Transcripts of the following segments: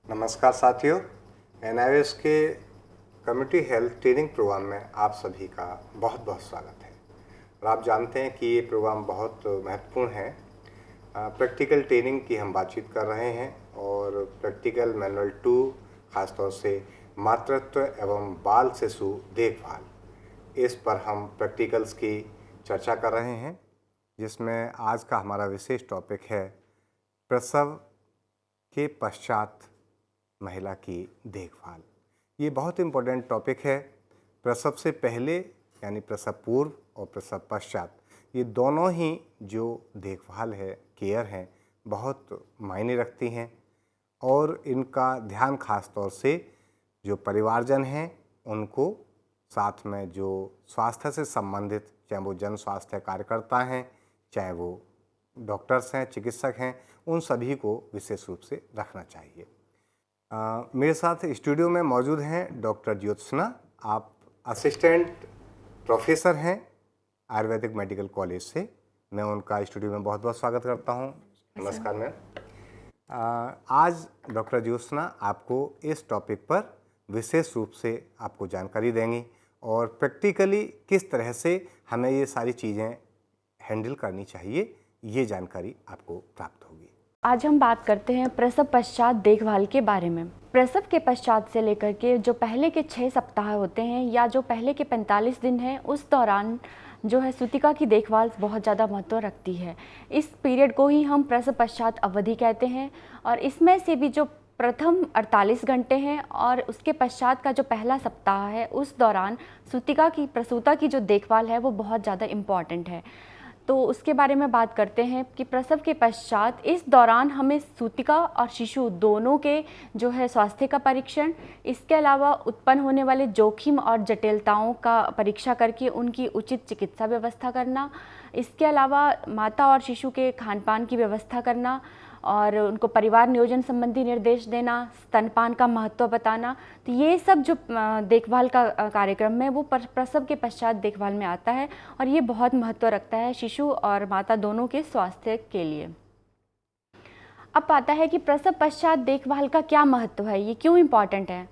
नमस्कार साथियों, एनआईवीएस के कम्युनिटी हेल्थ ट्रेनिंग प्रोग्राम में आप सभी का बहुत बहुत स्वागत है। और आप जानते हैं कि ये प्रोग्राम बहुत महत्वपूर्ण है। प्रैक्टिकल ट्रेनिंग की हम बातचीत कर रहे हैं और प्रैक्टिकल मैनुअल 2 खासतौर से मातृत्व एवं बाल शिशु देखभाल, इस पर हम प्रैक्टिकल्स की चर्चा कर रहे हैं, जिसमें आज का हमारा विशेष टॉपिक है प्रसव के पश्चात महिला की देखभाल। ये बहुत इम्पोर्टेंट टॉपिक है। प्रसव से पहले यानी प्रसव पूर्व और प्रसव पश्चात, ये दोनों ही जो देखभाल है, केयर है, बहुत मायने रखती हैं और इनका ध्यान खास तौर से जो परिवारजन हैं उनको, साथ में जो स्वास्थ्य से संबंधित, चाहे वो जन स्वास्थ्य कार्यकर्ता हैं, चाहे वो डॉक्टर्स हैं, चिकित्सक हैं, उन सभी को विशेष रूप से रखना चाहिए। मेरे साथ स्टूडियो में मौजूद हैं डॉक्टर ज्योत्सना। आप असिस्टेंट प्रोफेसर हैं आयुर्वेदिक मेडिकल कॉलेज से। मैं उनका स्टूडियो में बहुत बहुत स्वागत करता हूं। नमस्कार मैम। आज डॉक्टर ज्योत्सना आपको इस टॉपिक पर विशेष रूप से आपको जानकारी देंगी और प्रैक्टिकली किस तरह से हमें ये सारी चीज़ें हैंडल करनी चाहिए, ये जानकारी आपको प्राप्त होगी। आज हम बात करते हैं प्रसव पश्चात देखभाल के बारे में। प्रसव के पश्चात से लेकर के जो पहले के 6 सप्ताह होते हैं या जो पहले के 45 दिन हैं, उस दौरान जो है सूतिका की देखभाल बहुत ज़्यादा महत्व रखती है। इस पीरियड को ही हम प्रसव पश्चात अवधि कहते हैं और इसमें से भी जो प्रथम 48 घंटे हैं और उसके पश्चात का जो पहला सप्ताह है, उस दौरान सूतिका की, प्रसूता की जो देखभाल है वो बहुत ज़्यादा इम्पॉर्टेंट है। तो उसके बारे में बात करते हैं कि प्रसव के पश्चात इस दौरान हमें सूतिका और शिशु दोनों के जो है स्वास्थ्य का परीक्षण, इसके अलावा उत्पन्न होने वाले जोखिम और जटिलताओं का परीक्षा करके उनकी उचित चिकित्सा व्यवस्था करना, इसके अलावा माता और शिशु के खान पान की व्यवस्था करना और उनको परिवार नियोजन संबंधी निर्देश देना, स्तनपान का महत्व बताना। तो ये सब जो देखभाल का कार्यक्रम है वो प्रसव के पश्चात देखभाल में आता है और ये बहुत महत्व रखता है शिशु और माता दोनों के स्वास्थ्य के लिए। अब आता है कि प्रसव पश्चात देखभाल का क्या महत्व है, ये क्यों इम्पॉर्टेंट है।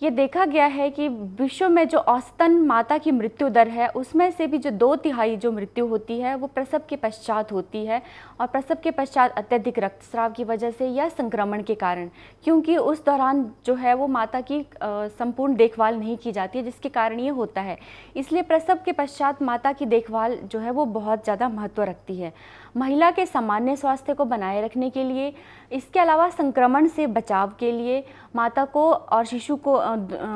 ये देखा गया है कि विश्व में जो औसतन माता की मृत्यु दर है, उसमें से भी जो 2/3 जो मृत्यु होती है वो प्रसव के पश्चात होती है और प्रसव के पश्चात अत्यधिक रक्तस्राव की वजह से या संक्रमण के कारण, क्योंकि उस दौरान जो है वो माता की संपूर्ण देखभाल नहीं की जाती है, जिसके कारण ये होता है। इसलिए प्रसव के पश्चात माता की देखभाल जो है वो बहुत ज़्यादा महत्व रखती है महिला के सामान्य स्वास्थ्य को बनाए रखने के लिए। इसके अलावा संक्रमण से बचाव के लिए माता को और शिशु को,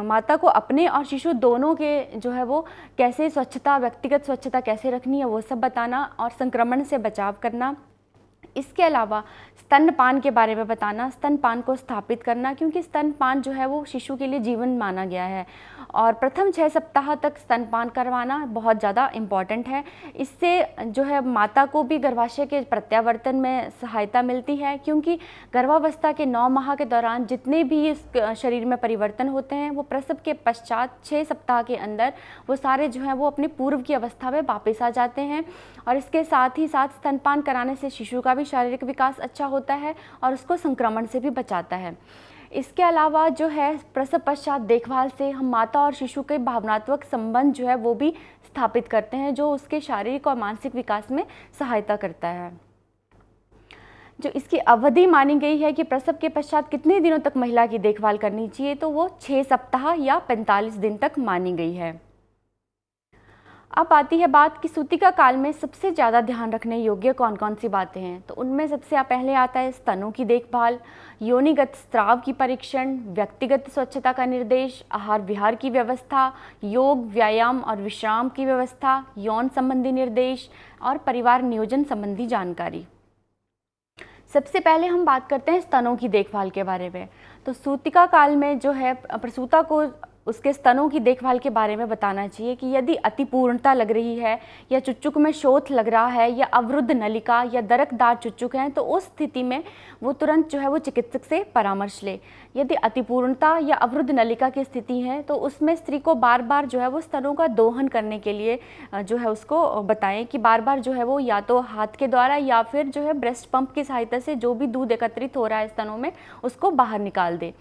माता को अपने और शिशु दोनों के जो है वो कैसे स्वच्छता, व्यक्तिगत स्वच्छता कैसे रखनी है वो सब बताना और संक्रमण से बचाव करना। इसके अलावा स्तनपान के बारे में बताना, स्तनपान को स्थापित करना, क्योंकि स्तनपान जो है वो शिशु के लिए जीवन माना गया है और प्रथम 6 सप्ताह तक स्तनपान करवाना बहुत ज़्यादा इम्पॉर्टेंट है। इससे जो है माता को भी गर्भाशय के प्रत्यावर्तन में सहायता मिलती है, क्योंकि गर्भावस्था के 9 माह के दौरान जितने भी इस शरीर में परिवर्तन होते हैं वो प्रसव के पश्चात 6 सप्ताह के अंदर वो सारे जो हैं वो अपने पूर्व की अवस्था में वापस आ जाते हैं। और इसके साथ ही साथ स्तनपान कराने से शिशु का भी शारीरिक विकास अच्छा होता है और उसको संक्रमण से भी बचाता है। इसके अलावा जो है प्रसव पश्चात देखभाल से हम माता और शिशु के भावनात्मक संबंध जो है वो भी स्थापित करते हैं, जो उसके शारीरिक और मानसिक विकास में सहायता करता है। जो इसकी अवधि मानी गई है कि प्रसव के पश्चात कितने दिनों तक महिला की देखभाल करनी चाहिए, तो वो 6 सप्ताह या 45 दिन तक मानी गई है। अब आती है बात कि सूतिका काल में सबसे ज़्यादा ध्यान रखने योग्य कौन कौन सी बातें हैं। तो उनमें सबसे पहले आता है स्तनों की देखभाल, योनिगत स्राव की परीक्षण, व्यक्तिगत स्वच्छता का निर्देश, आहार विहार की व्यवस्था, योग, व्यायाम और विश्राम की व्यवस्था, यौन संबंधी निर्देश और परिवार नियोजन संबंधी जानकारी। सबसे पहले हम बात करते हैं स्तनों की देखभाल के बारे में। तो सूतिका काल में जो है प्रसूता को उसके स्तनों की देखभाल के बारे में बताना चाहिए कि यदि अतिपूर्णता लग रही है या चुच्चुक में शोथ लग रहा है या अवरुद्ध नलिका या दरकदार चुच्चुक हैं, तो उस स्थिति में वो तुरंत जो है वो चिकित्सक से परामर्श ले। यदि अतिपूर्णता या अवरुद्ध नलिका की स्थिति है तो उसमें स्त्री को बार बार जो है वो स्तनों का दोहन करने के लिए जो है उसको बताएं कि बार बार जो है वो या तो हाथ के द्वारा या फिर जो है ब्रेस्ट पंप की सहायता से जो भी दूध एकत्रित हो रहा है स्तनों में उसको बाहर निकाल दे।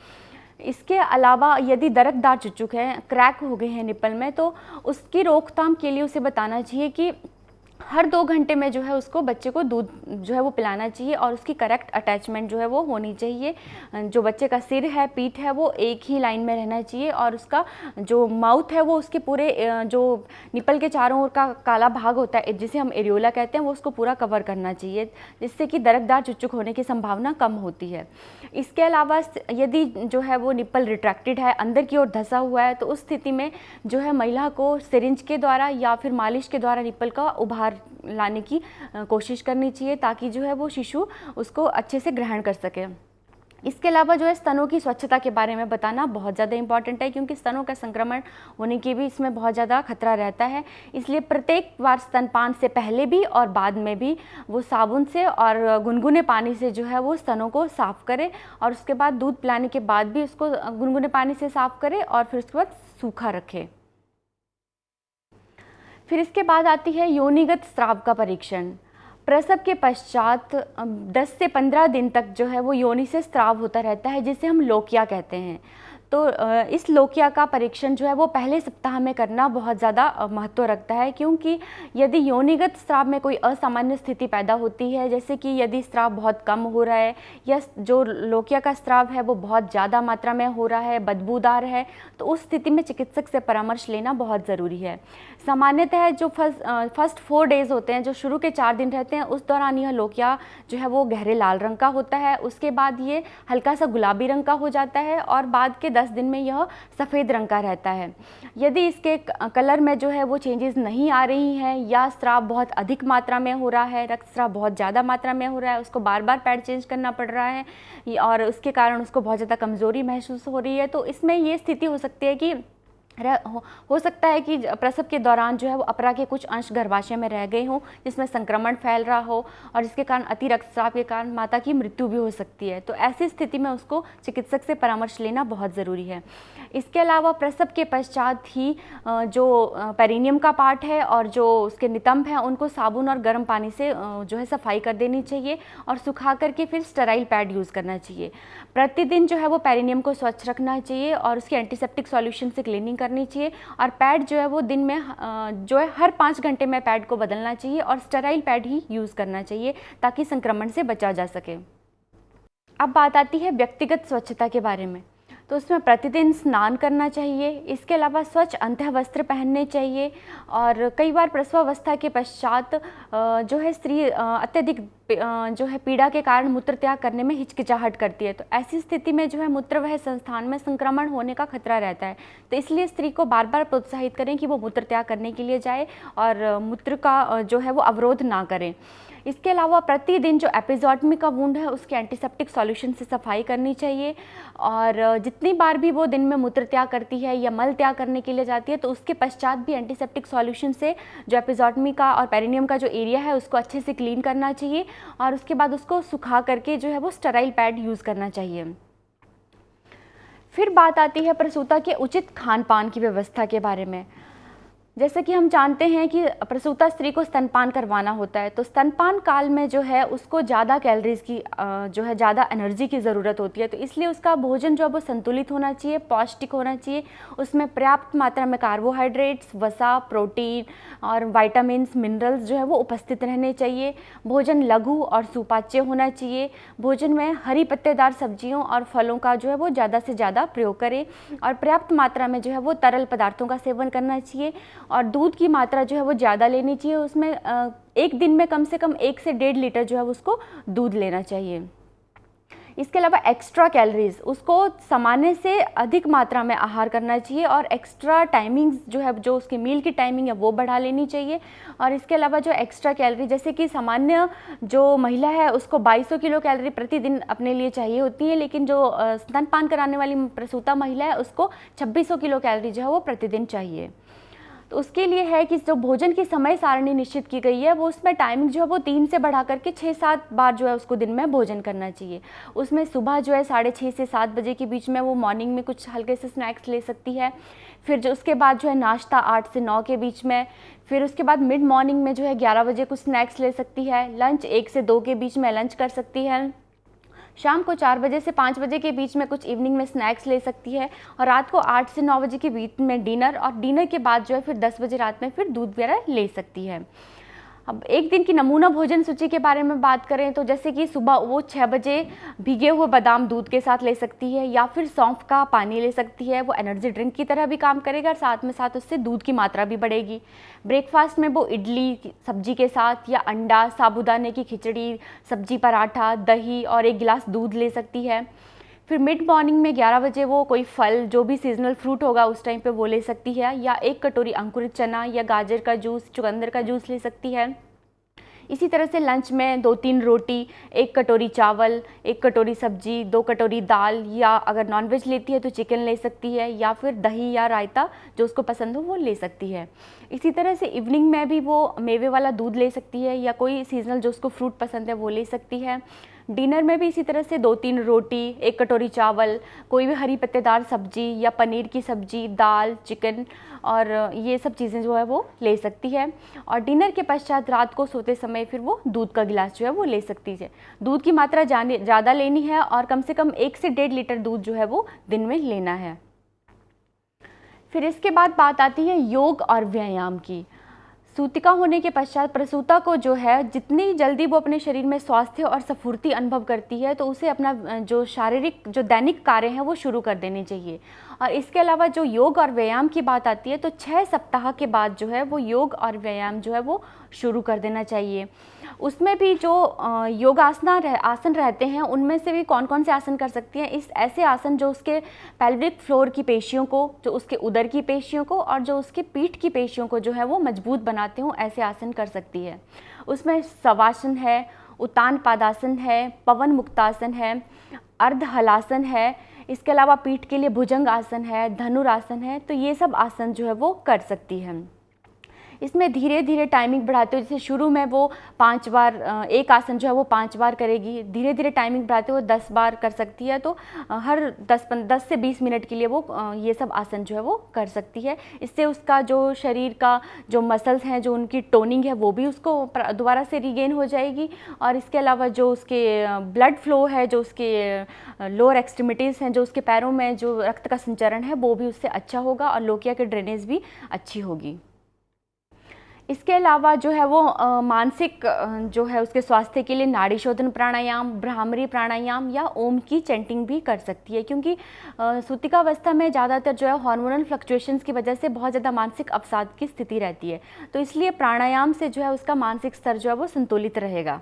इसके अलावा यदि दरकदार चुच्चुक हैं, क्रैक हो गए हैं निप्पल में, तो उसकी रोकथाम के लिए उसे बताना चाहिए कि हर 2 घंटे में जो है उसको बच्चे को दूध जो है वो पिलाना चाहिए और उसकी करेक्ट अटैचमेंट जो है वो होनी चाहिए। जो बच्चे का सिर है, पीठ है, वो एक ही लाइन में रहना चाहिए और उसका जो माउथ है वो उसके पूरे जो निप्पल के चारों ओर का काला भाग होता है जिसे हम एरियोला कहते हैं वो उसको पूरा कवर करना चाहिए, जिससे कि दरकदार चुच्चुक होने की संभावना कम होती है। इसके अलावा यदि जो है वो निप्पल रिट्रैक्टेड है, अंदर की ओर धंसा हुआ है, तो उस स्थिति में जो है महिला को सिरिंज के द्वारा या फिर मालिश के द्वारा निप्पल का उभार लाने की कोशिश करनी चाहिए ताकि जो है वो शिशु उसको अच्छे से ग्रहण कर सके। इसके अलावा जो है स्तनों की स्वच्छता के बारे में बताना बहुत ज़्यादा इंपॉर्टेंट है, क्योंकि स्तनों का संक्रमण होने की भी इसमें बहुत ज़्यादा खतरा रहता है। इसलिए प्रत्येक बार स्तनपान से पहले भी और बाद में भी वो साबुन से और गुनगुने पानी से जो है वो स्तनों को साफ़ करे और उसके बाद दूध पिलाने के बाद भी उसको गुनगुने पानी से साफ़ करे और फिर उसके बाद सूखा रखे। फिर इसके बाद आती है योनिगत स्राव का परीक्षण। प्रसव के पश्चात 10 से 15 दिन तक जो है वो योनि से स्राव होता रहता है, जिसे हम लोकिया कहते हैं। तो इस लोकिया का परीक्षण जो है वो पहले सप्ताह में करना बहुत ज़्यादा महत्व रखता है, क्योंकि यदि योनिगत स्राव में कोई असामान्य स्थिति पैदा होती है, जैसे कि यदि स्राव बहुत कम हो रहा है या जो लोकिया का स्राव है वो बहुत ज़्यादा मात्रा में हो रहा है, बदबूदार है, तो उस स्थिति में चिकित्सक से परामर्श लेना बहुत ज़रूरी है। सामान्यतः जो फर्स्ट 4 डेज़ होते हैं, जो शुरू के 4 दिन रहते हैं, उस दौरान यह लोकिया जो है वो गहरे लाल रंग का होता है। उसके बाद ये हल्का सा गुलाबी रंग का हो जाता है और बाद के 10 दिन में यह सफ़ेद रंग का रहता है। यदि इसके कलर में जो है वो चेंजेस नहीं आ रही हैं या स्राव बहुत अधिक मात्रा में हो रहा है, रक्तस्राव बहुत ज़्यादा मात्रा में हो रहा है, उसको बार बार पैड चेंज करना पड़ रहा है और उसके कारण उसको बहुत ज़्यादा कमज़ोरी महसूस हो रही है, तो इसमें ये स्थिति हो सकती है कि हो सकता है कि प्रसव के दौरान जो है वो अपरा के कुछ अंश गर्भाशय में रह गए हों, जिसमें संक्रमण फैल रहा हो और जिसके कारण अति रक्तस्राव के कारण माता की मृत्यु भी हो सकती है। तो ऐसी स्थिति में उसको चिकित्सक से परामर्श लेना बहुत ज़रूरी है। इसके अलावा प्रसव के पश्चात ही जो पेरिनियम का पार्ट है और जो उसके नितंब हैं उनको साबुन और गर्म पानी से जो है सफाई कर देनी चाहिए और सुखा करके फिर स्टेराइल पैड यूज़ करना चाहिए। प्रतिदिन जो है वो पेरिनियम को स्वच्छ रखना चाहिए और उसकी एंटीसेप्टिक सॉल्यूशन से क्लीनिंग करनी चाहिए और पैड जो है वो दिन में जो है हर 5 घंटे में पैड को बदलना चाहिए और स्टेराइल पैड ही यूज़ करना चाहिए ताकि संक्रमण से बचा जा सके। अब बात आती है व्यक्तिगत स्वच्छता के बारे में। तो उसमें प्रतिदिन स्नान करना चाहिए। इसके अलावा स्वच्छ अंतः वस्त्र पहनने चाहिए और कई बार प्रसवावस्था के पश्चात जो है स्त्री अत्यधिक जो है पीड़ा के कारण मूत्र त्याग करने में हिचकिचाहट करती है। तो ऐसी स्थिति में जो है मूत्रवाह संस्थान में संक्रमण होने का खतरा रहता है। तो इसलिए स्त्री को बार बार प्रोत्साहित करें कि वो मूत्र त्याग करने के लिए जाए और मूत्र का जो है वो अवरोध ना करें। इसके अलावा प्रतिदिन जो एपिजॉटमी का वुंड है उसके एंटीसेप्टिक सॉल्यूशन से सफाई करनी चाहिए और जितनी बार भी वो दिन में मूत्र त्याग करती है या मल त्याग करने के लिए जाती है तो उसके पश्चात भी एंटीसेप्टिक सॉल्यूशन से जो एपिजॉटमी का और पेरिनियम का जो एरिया है उसको अच्छे से क्लीन करना चाहिए और उसके बाद उसको सुखा करके जो है वो स्टेराइल पैड यूज़ करना चाहिए। फिर बात आती है प्रसूता के उचित खान पान की व्यवस्था के बारे में। जैसे कि हम जानते हैं कि प्रसूता स्त्री को स्तनपान करवाना होता है, तो स्तनपान काल में जो है उसको ज़्यादा कैलोरीज की जो है ज़्यादा एनर्जी की ज़रूरत होती है। तो इसलिए उसका भोजन जो है वो संतुलित होना चाहिए, पौष्टिक होना चाहिए। उसमें पर्याप्त मात्रा में कार्बोहाइड्रेट्स, वसा, प्रोटीन और विटामिन्स, मिनरल्स जो है वो उपस्थित रहने चाहिए। भोजन लघु और सुपाच्य होना चाहिए। भोजन में हरी पत्तेदार सब्जियों और फलों का जो है वो ज़्यादा से ज़्यादा प्रयोग करें और पर्याप्त मात्रा में जो है वो तरल पदार्थों का सेवन करना चाहिए और दूध की मात्रा जो है वो ज़्यादा लेनी चाहिए। उसमें एक दिन में कम से कम 1 से 1.5 लीटर जो है उसको दूध लेना चाहिए। इसके अलावा एक्स्ट्रा कैलोरीज, उसको सामान्य से अधिक मात्रा में आहार करना चाहिए और एक्स्ट्रा टाइमिंग्स जो है, जो उसकी मील की टाइमिंग है वो बढ़ा लेनी चाहिए। और इसके अलावा जो एक्स्ट्रा कैलोरी, जैसे कि सामान्य जो महिला है उसको 2200 किलो कैलोरी प्रतिदिन अपने लिए चाहिए होती है, लेकिन जो स्तनपान कराने वाली प्रसूता महिला है उसको 2600 किलो कैलोरी जो है वो प्रतिदिन चाहिए। तो उसके लिए है कि जो भोजन की समय सारणी निश्चित की गई है वो उसमें टाइमिंग जो है वो 3 से बढ़ा करके 6-7 बार जो है उसको दिन में भोजन करना चाहिए। उसमें सुबह जो है 6:30 से 7 बजे के बीच में वो मॉर्निंग में कुछ हल्के से स्नैक्स ले सकती है। फिर जो उसके बाद जो है नाश्ता 8 से 9 के बीच में, फिर उसके बाद मिड मॉर्निंग में जो है 11 बजे कुछ स्नैक्स ले सकती है। लंच 1 से 2 के बीच में लंच कर सकती है। शाम को 4 बजे से 5 बजे के बीच में कुछ इवनिंग में स्नैक्स ले सकती है। और रात को 8 से 9 बजे के बीच में डिनर, और डिनर के बाद जो है फिर 10 बजे रात में फिर दूध वगैरह ले सकती है। अब एक दिन की नमूना भोजन सूची के बारे में बात करें तो जैसे कि सुबह वो 6 बजे भीगे हुए बादाम दूध के साथ ले सकती है, या फिर सौंफ का पानी ले सकती है। वो एनर्जी ड्रिंक की तरह भी काम करेगा और साथ में साथ उससे दूध की मात्रा भी बढ़ेगी। ब्रेकफास्ट में वो इडली सब्जी के साथ या अंडा, साबूदाने की खिचड़ी, सब्जी पराठा, दही और 1 गिलास दूध ले सकती है। फिर मिड मॉर्निंग में 11 बजे वो कोई फल, जो भी सीजनल फ्रूट होगा उस टाइम पे वो ले सकती है, या 1 कटोरी अंकुरित चना या गाजर का जूस, चुकंदर का जूस ले सकती है। इसी तरह से लंच में 2-3 रोटी, 1 कटोरी चावल, 1 कटोरी सब्जी, 2 कटोरी दाल, या अगर नॉनवेज लेती है तो चिकन ले सकती है, या फिर दही या रायता जो उसको पसंद हो वो ले सकती है। इसी तरह से इवनिंग में भी वो मेवे वाला दूध ले सकती है, या कोई सीजनल जो उसको फ्रूट पसंद है वो ले सकती है। डिनर में भी इसी तरह से 2-3 रोटी, 1 कटोरी चावल, कोई भी हरी पत्तेदार सब्जी या पनीर की सब्जी, दाल, चिकन और ये सब चीज़ें जो है वो ले सकती है। और डिनर के पश्चात रात को सोते समय फिर वो दूध का गिलास जो है वो ले सकती है। दूध की मात्रा ज़्यादा लेनी है और कम से कम 1 से 1.5 लीटर दूध जो है वो दिन में लेना है। फिर इसके बाद बात आती है योग और व्यायाम की। सूतिका होने के पश्चात प्रसूता को जो है जितनी जल्दी वो अपने शरीर में स्वास्थ्य और स्फूर्ति अनुभव करती है तो उसे अपना जो शारीरिक जो दैनिक कार्य हैं वो शुरू कर देने चाहिए। और इसके अलावा जो योग और व्यायाम की बात आती है तो 6 सप्ताह के बाद जो है वो योग और व्यायाम जो है वो शुरू कर देना चाहिए। उसमें भी जो आसन रहते हैं उनमें से भी कौन कौन से आसन कर सकती हैं, इस ऐसे आसन जो उसके पेल्विक फ्लोर की पेशियों को, जो उसके उदर की पेशियों को और जो उसके पीठ की पेशियों को जो है वो मजबूत बनाते हों, ऐसे आसन कर सकती है। उसमें शवासन है, उत्तान पादासन है, पवन मुक्तासन है, अर्ध हलासन है। इसके अलावा पीठ के लिए भुजंग आसन है, धनुरासन है। तो ये सब आसन जो है वो कर सकती है। इसमें धीरे धीरे टाइमिंग बढ़ाते हुए, जैसे शुरू में वो 5 बार एक आसन जो है वो 5 बार करेगी, धीरे धीरे टाइमिंग बढ़ाते हुए 10 बार कर सकती है। तो हर 10 से 20 मिनट के लिए वो ये सब आसन जो है वो कर सकती है। इससे उसका जो शरीर का जो मसल्स हैं, जो उनकी टोनिंग है वो भी उसको दोबारा से रिगेन हो जाएगी। और इसके अलावा जो उसके ब्लड फ्लो है, जो उसके लोअर एक्सट्रीमिटीज़ हैं, जो उसके पैरों में जो रक्त का संचरण है वो भी उससे अच्छा होगा और लोकिया की ड्रेनेज भी अच्छी होगी। इसके अलावा जो है वो मानसिक जो है उसके स्वास्थ्य के लिए नाड़ी शोधन प्राणायाम, भ्रामरी प्राणायाम या ओम की चैंटिंग भी कर सकती है, क्योंकि सूतिकावस्था में ज़्यादातर जो है हार्मोनल फ्लक्चुएशंस की वजह से बहुत ज़्यादा मानसिक अवसाद की स्थिति रहती है। तो इसलिए प्राणायाम से जो है उसका मानसिक स्तर जो है वो संतुलित रहेगा।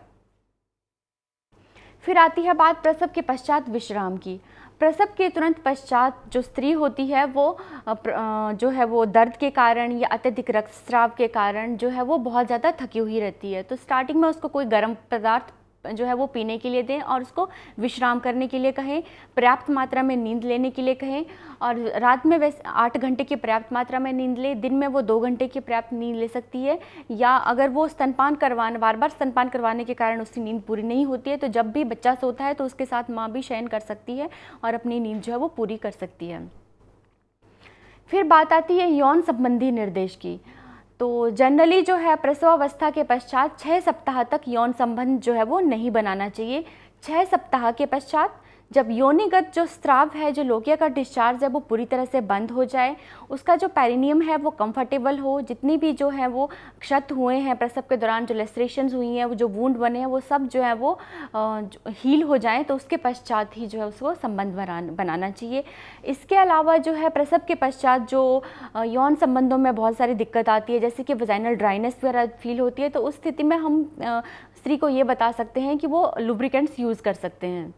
फिर आती है बात प्रसव के पश्चात विश्राम की। प्रसव के तुरंत पश्चात जो स्त्री होती है वो जो है वो दर्द के कारण या अत्यधिक रक्तस्राव के कारण जो है वो बहुत ज़्यादा थकी हुई रहती है। तो स्टार्टिंग में उसको कोई गर्म पदार्थ जो है वो पीने के लिए दें और उसको विश्राम करने के लिए कहें, पर्याप्त मात्रा में नींद लेने के लिए कहें। और रात में वैसे 8 घंटे की पर्याप्त मात्रा में नींद ले, दिन में वो 2 घंटे की पर्याप्त नींद ले सकती है। या अगर वो बार बार स्तनपान करवाने के कारण उसकी नींद पूरी नहीं होती है तो जब भी बच्चा सोता है तो उसके साथ माँ भी शयन कर सकती है और अपनी नींद जो है वो पूरी कर सकती है। फिर बात आती है यौन संबंधी निर्देश की। तो जनरली जो है प्रसवावस्था के पश्चात 6 सप्ताह तक यौन संबंध जो है वो नहीं बनाना चाहिए। 6 सप्ताह के पश्चात जब योनिगत जो स्राव है, जो लोकिया का डिस्चार्ज है वो पूरी तरह से बंद हो जाए, उसका जो पेरिनियम है वो कंफर्टेबल हो, जितनी भी जो है वो क्षत हुए हैं प्रसव के दौरान, जो लेस्ट्रेशंस हुई हैं, वो जो वूंड बने हैं, वो सब जो है वो हील हो जाएं, तो उसके पश्चात ही जो है उसको संबंध बनाना चाहिए। इसके अलावा जो है प्रसव के पश्चात जो यौन संबंधों में बहुत सारी दिक्कत आती है, जैसे कि वजाइनल ड्राइनेस वगैरह फील होती है, तो उस स्थिति में हम स्त्री को ये बता सकते हैं कि वो लुब्रिकेंट्स यूज़ कर सकते हैं।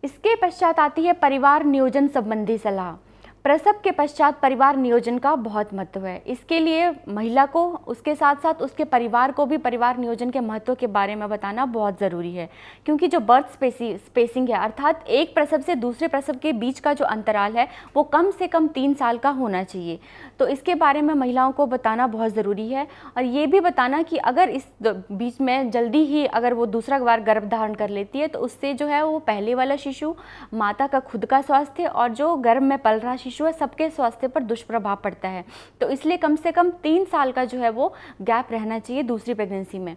इसके पश्चात आती है परिवार नियोजन संबंधी सलाह। प्रसव के पश्चात परिवार नियोजन का बहुत महत्व है। इसके लिए महिला को, उसके साथ साथ उसके परिवार को भी परिवार नियोजन के महत्व के बारे में बताना बहुत ज़रूरी है, क्योंकि जो बर्थ स्पेसिंग है, अर्थात एक प्रसव से दूसरे प्रसव के बीच का जो अंतराल है वो कम से कम 3 साल का होना चाहिए। तो इसके बारे में महिलाओं को बताना बहुत ज़रूरी है, और ये भी बताना कि अगर इस बीच में जल्दी ही अगर वो दूसरा बार गर्भ धारण कर लेती है तो उससे जो है वो पहले वाला शिशु, माता का खुद का स्वास्थ्य और जो गर्भ में पल रहा शिशु है, सबके स्वास्थ्य पर दुष्प्रभाव पड़ता है। तो इसलिए कम से कम 3 साल का जो है वो गैप रहना चाहिए दूसरी प्रेगनेंसी में।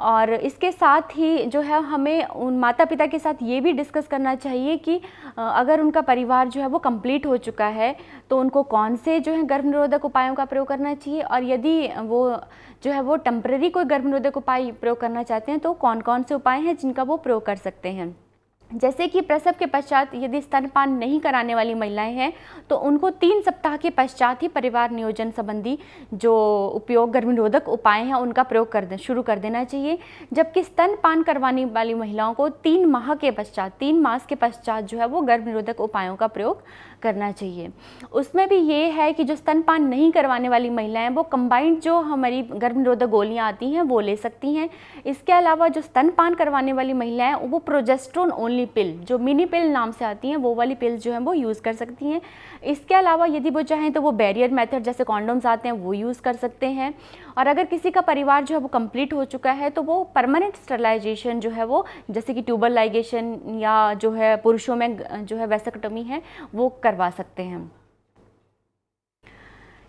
और इसके साथ ही जो है हमें उन माता पिता के साथ ये भी डिस्कस करना चाहिए कि अगर उनका परिवार जो है वो कंप्लीट हो चुका है तो उनको कौन से जो है गर्भ निरोधक उपायों का प्रयोग करना चाहिए, और यदि वो जो है वो टेम्परेरी कोई गर्भ निरोधक उपाय प्रयोग करना चाहते हैं तो कौन कौन से उपाय हैं जिनका वो प्रयोग कर सकते हैं। जैसे कि प्रसव के पश्चात यदि स्तनपान नहीं कराने वाली महिलाएं हैं तो उनको 3 सप्ताह के पश्चात ही परिवार नियोजन संबंधी जो उपयोग गर्भनिरोधक उपाय हैं उनका प्रयोग शुरू कर देना चाहिए। जबकि स्तनपान करवाने वाली महिलाओं को 3 मास के पश्चात जो है वो गर्भनिरोधक उपायों का प्रयोग करना चाहिए। उसमें भी ये है कि जो स्तनपान नहीं करवाने वाली महिलाएं वो कंबाइंड जो हमारी गर्भनिरोधक गोलियां आती हैं वो ले सकती हैं। इसके अलावा जो स्तनपान करवाने वाली महिलाएं वो प्रोजेस्टेरोन ओनली पिल, जो मिनी पिल नाम से आती हैं, वो वाली पिल्स जो हैं वो यूज़ कर सकती हैं। इसके अलावा यदि वो चाहें तो वो बैरियर मेथड जैसे कॉन्डोम्स आते हैं वो यूज़ कर सकते हैं। और अगर किसी का परिवार जो है वो कंप्लीट हो चुका है तो वो परमानेंट स्टरलाइजेशन जो है वो, जैसे कि ट्यूबल लाइगेशन या जो है पुरुषों में जो है वेसेक्टोमी है वो करवा सकते हैं।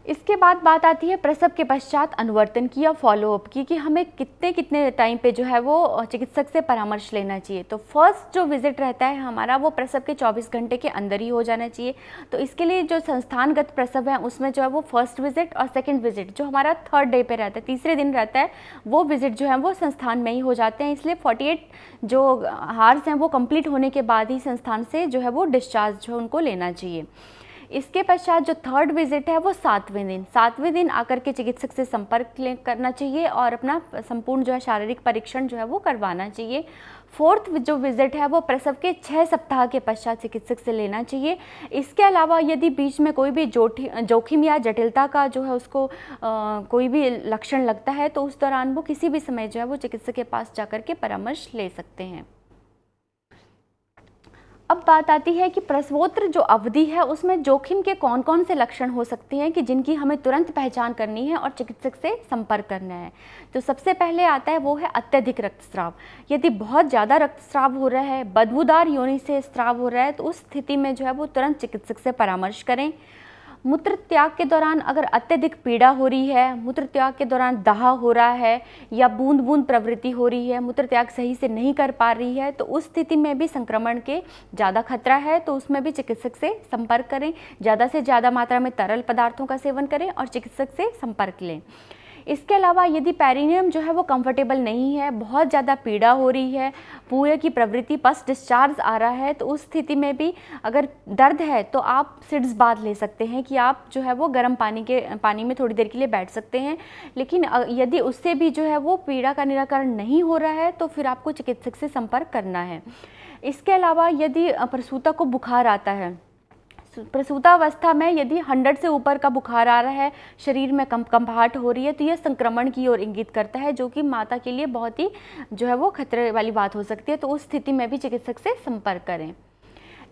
इसके बाद बात आती है प्रसव के पश्चात अनुवर्तन की या फॉलोअप की, कि हमें कितने टाइम पे जो है वो चिकित्सक से परामर्श लेना चाहिए। तो फर्स्ट जो विजिट रहता है हमारा वो प्रसव के 24 घंटे के अंदर ही हो जाना चाहिए। तो इसके लिए जो संस्थानगत प्रसव है उसमें जो है वो फर्स्ट विजिट और सेकंड विजिट जो हमारा 3rd डे पे रहता है, तीसरे दिन रहता है, वो विजिट जो है वो संस्थान में ही हो जाते हैं। इसलिए 48 जो हार्स हैं वो कंप्लीट होने के बाद ही संस्थान से जो है वो डिस्चार्ज जो उनको लेना चाहिए। इसके पश्चात जो 3rd विजिट है वो 7वें दिन आकर के चिकित्सक से संपर्क करना चाहिए और अपना संपूर्ण जो है शारीरिक परीक्षण जो है वो करवाना चाहिए। 4th जो विजिट है वो प्रसव के 6 सप्ताह के पश्चात चिकित्सक से लेना चाहिए। इसके अलावा यदि बीच में कोई भी जोखिम या जटिलता का जो है उसको कोई भी लक्षण लगता है तो उस दौरान वो किसी भी समय जो है वो चिकित्सक के पास जाकर के परामर्श ले सकते हैं। अब बात आती है कि प्रसवोत्तर जो अवधि है उसमें जोखिम के कौन कौन से लक्षण हो सकते हैं कि जिनकी हमें तुरंत पहचान करनी है और चिकित्सक से संपर्क करना है। तो सबसे पहले आता है वो है अत्यधिक रक्तस्राव। यदि बहुत ज़्यादा रक्तस्राव हो रहा है, बदबूदार योनि से स्राव हो रहा है, तो उस स्थिति में जो है वो तुरंत चिकित्सक से परामर्श करें। मूत्र त्याग के दौरान अगर अत्यधिक पीड़ा हो रही है, मूत्र त्याग के दौरान दाह हो रहा है या बूंद बूंद प्रवृत्ति हो रही है, मूत्र त्याग सही से नहीं कर पा रही है, तो उस स्थिति में भी संक्रमण के ज़्यादा खतरा है, तो उसमें भी चिकित्सक से संपर्क करें। ज़्यादा से ज़्यादा मात्रा में तरल पदार्थों का सेवन करें और चिकित्सक से संपर्क लें। इसके अलावा यदि पेरिनियम जो है वो कंफर्टेबल नहीं है, बहुत ज़्यादा पीड़ा हो रही है, पूरे की प्रवृत्ति, पस डिस्चार्ज आ रहा है, तो उस स्थिति में भी अगर दर्द है तो आप सिड्स बाथ ले सकते हैं कि आप जो है वो गर्म पानी में थोड़ी देर के लिए बैठ सकते हैं। लेकिन यदि उससे भी जो है वो पीड़ा का निराकरण नहीं हो रहा है तो फिर आपको चिकित्सक से संपर्क करना है। इसके अलावा यदि प्रसूता को बुखार आता है, प्रसूतावस्था में यदि 100 से ऊपर का बुखार आ रहा है, शरीर में कंपकंपाहट हो रही है, तो यह संक्रमण की ओर इंगित करता है, जो कि माता के लिए बहुत ही जो है वो खतरे वाली बात हो सकती है। तो उस स्थिति में भी चिकित्सक से संपर्क करें।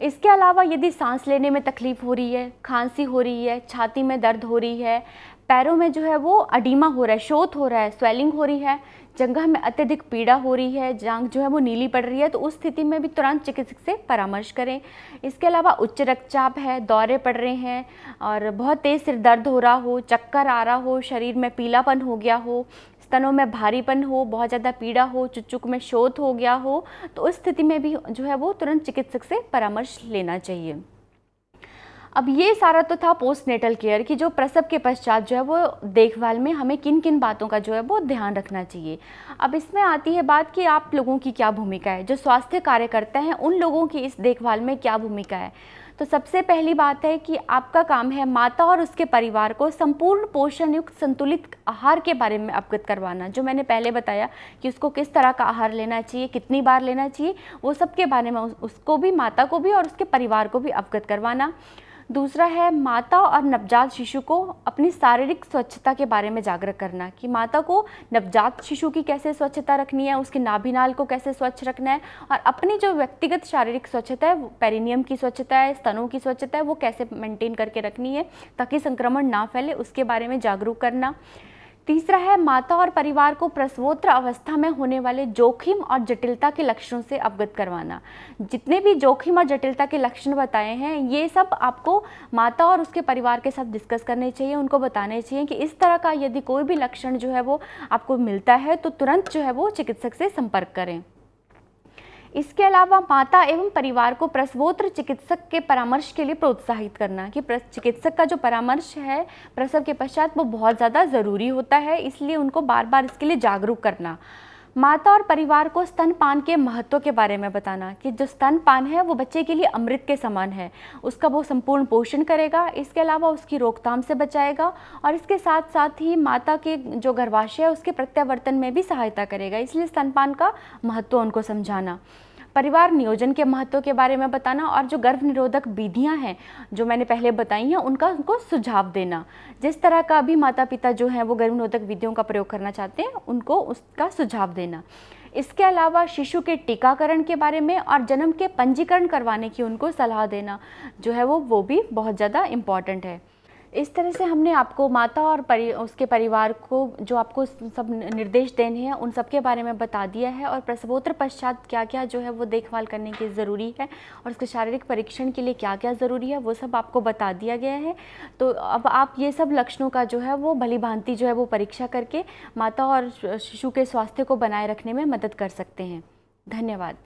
इसके अलावा यदि सांस लेने में तकलीफ हो रही है, खांसी हो रही है, छाती में दर्द हो रही है, पैरों में जो है वो अडीमा हो रहा है, शोथ हो रहा है, स्वेलिंग हो रही है, जंघा में अत्यधिक पीड़ा हो रही है, जांघ जो है वो नीली पड़ रही है, तो उस स्थिति में भी तुरंत चिकित्सक से परामर्श करें। इसके अलावा उच्च रक्तचाप है, दौरे पड़ रहे हैं और बहुत तेज़ सिर दर्द हो रहा हो, चक्कर आ रहा हो, शरीर में पीलापन हो गया हो, स्तनों में भारीपन हो, बहुत ज़्यादा पीड़ा हो, चुच्चुक में शोथ हो गया हो, तो उस स्थिति में भी जो है वो तुरंत चिकित्सक से परामर्श लेना चाहिए। अब ये सारा तो था पोस्टनेटल केयर की, जो प्रसव के पश्चात जो है वो देखभाल में हमें किन किन बातों का जो है वो ध्यान रखना चाहिए। अब इसमें आती है बात कि आप लोगों की क्या भूमिका है, जो स्वास्थ्य कार्यकर्ता हैं उन लोगों की इस देखभाल में क्या भूमिका है। तो तो सबसे पहली बात है कि आपका काम है माता और उसके परिवार को संपूर्ण पोषण युक्त संतुलित आहार के बारे में अवगत करवाना। जो मैंने पहले बताया कि उसको किस तरह का आहार लेना चाहिए, कितनी बार लेना चाहिए, वो सब के बारे में उसको भी, माता को भी और उसके परिवार को भी अवगत करवाना। दूसरा है माता और नवजात शिशु को अपनी शारीरिक स्वच्छता के बारे में जागरूक करना कि माता को नवजात शिशु की कैसे स्वच्छता रखनी है, उसके नाभिनाल को कैसे स्वच्छ रखना है, और अपनी जो व्यक्तिगत शारीरिक स्वच्छता है, पेरिनियम की स्वच्छता है, स्तनों की स्वच्छता है, वो कैसे मेंटेन करके रखनी है ताकि संक्रमण ना फैले, उसके बारे में जागरूक करना। तीसरा है माता और परिवार को प्रसवोत्तर अवस्था में होने वाले जोखिम और जटिलता के लक्षणों से अवगत करवाना। जितने भी जोखिम और जटिलता के लक्षण बताए हैं, ये सब आपको माता और उसके परिवार के साथ डिस्कस करने चाहिए, उनको बताने चाहिए कि इस तरह का यदि कोई भी लक्षण जो है वो आपको मिलता है तो तुरंत जो है वो चिकित्सक से संपर्क करें। इसके अलावा माता एवं परिवार को प्रसवोत्तर चिकित्सक के परामर्श के लिए प्रोत्साहित करना कि चिकित्सक का जो परामर्श है प्रसव के पश्चात वो बहुत ज़्यादा ज़रूरी होता है, इसलिए उनको बार बार इसके लिए जागरूक करना। माता और परिवार को स्तनपान के महत्व के बारे में बताना कि जो स्तनपान है वो बच्चे के लिए अमृत के समान है, उसका वो संपूर्ण पोषण करेगा, इसके अलावा उसकी रोकथाम से बचाएगा और इसके साथ साथ ही माता के जो गर्भाशय है उसके प्रत्यावर्तन में भी सहायता करेगा, इसलिए स्तनपान का महत्व उनको समझाना। परिवार नियोजन के महत्व के बारे में बताना और जो गर्भ निरोधक विधियां हैं जो मैंने पहले बताई हैं उनको सुझाव देना। जिस तरह का भी माता पिता जो हैं वो गर्भ निरोधक विधियों का प्रयोग करना चाहते हैं उनको उसका सुझाव देना। इसके अलावा शिशु के टीकाकरण के बारे में और जन्म के पंजीकरण करवाने की उनको सलाह देना जो है वो भी बहुत ज़्यादा इम्पॉर्टेंट है। इस तरह से हमने आपको माता और उसके परिवार को जो आपको सब निर्देश देने हैं उन सब के बारे में बता दिया है और प्रसवोत्तर पश्चात क्या क्या जो है वो देखभाल करने की ज़रूरी है और उसके शारीरिक परीक्षण के लिए क्या क्या ज़रूरी है वो सब आपको बता दिया गया है। तो अब आप ये सब लक्षणों का जो है वो भली भांति जो है वो परीक्षा करके माता और शिशु के स्वास्थ्य को बनाए रखने में मदद कर सकते हैं। धन्यवाद।